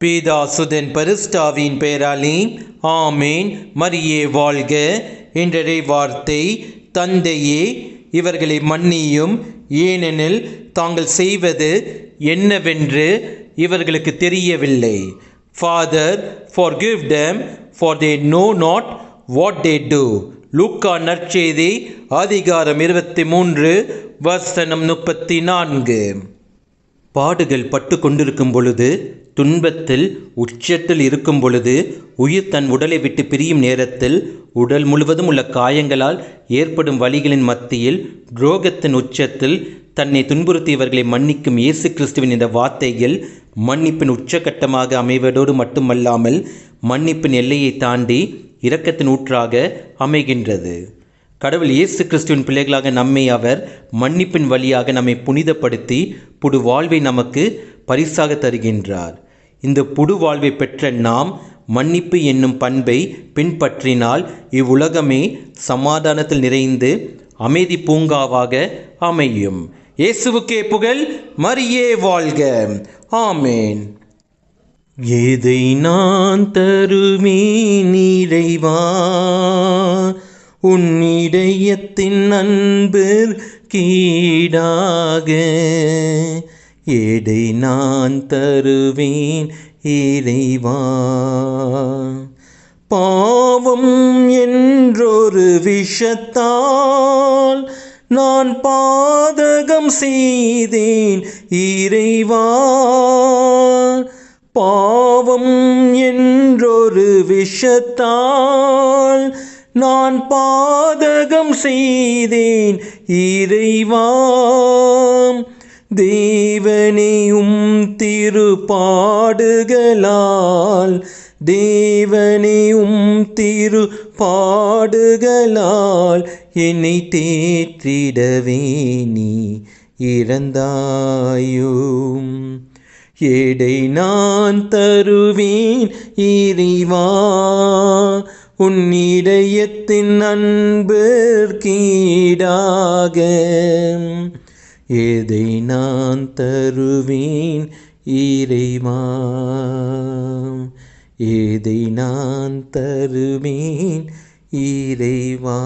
பீதாசுதன் பரிஸ்டாவின் பெயராலே ஆமேன். மரியே வாழ்க. என்றரை வார்த்தை, தந்தையே இவர்களை மன்னியும், ஏனெனில் தாங்கள் செய்வது என்னவென்று இவர்களுக்கு தெரியவில்லை. Father, forgive them, for they know not what they do. லூக்கா நற்செய்தி அதிகாரம் 23 வசனம் 34. பாடுகள் பட்டு கொண்டிருக்கும் பொழுது, துன்பத்தில் உச்சத்தில் இருக்கும் பொழுது, உயிர் தன் உடலை விட்டு பிரியும் நேரத்தில், உடல் முழுவதும் உள்ள காயங்களால் ஏற்படும் வலிகளின் மத்தியில், துரோகத்தின் உச்சத்தில் தன்னை துன்புறுத்தியவர்களை மன்னிக்கும் இயேசு கிறிஸ்துவின் இந்த வார்த்தைகள் மன்னிப்பின் உச்சகட்டமாக அமைவதோடு மட்டுமல்லாமல் மன்னிப்பின் எல்லையை தாண்டி இரக்கத்தின் ஊற்றாக அமைகின்றது. கடவுள் இயேசு கிறிஸ்துவின் பிள்ளைகளாக நம்மை அவர் மன்னிப்பின் வழியாக நம்மை புனிதப்படுத்தி புது வாழ்வை நமக்கு பரிசாக தருகின்றார். இந்த புது வாழ்வை பெற்ற நாம் மன்னிப்பு என்னும் பண்பை பின்பற்றினால் இவ்வுலகமே சமாதானத்தில் நிறைந்து அமைதி பூங்காவாக அமையும். இயேசுவுக்கே புகழ். மரியே வாழ்க. ஆமேன். எதை நான் தருவேன் இறைவா, உன் இதயத்தின் அன்பிற்கீடாக. எதை நான் தருவேன் இறைவா, பாவம் என்றொரு விஷத்தால் நான் பாதகம் செய்தேன் இறைவா. பாவம் என்றொரு விஷத்தால் நான் பாதகம் செய்தேன் இறைவா. தேவனேயும் திருப்பாடுகளால், தேவனேயும் திருப்பாடுகளால் என்னை தேற்றிடவே நீ இறந்தாயும். எடை நான் தருவேன் இறைவா, உன் இதயத்தின் அன்பிற்கீடாக. எதை நான் தருவேன் இறைவா, எதை நான் தருவேன் இறைவா.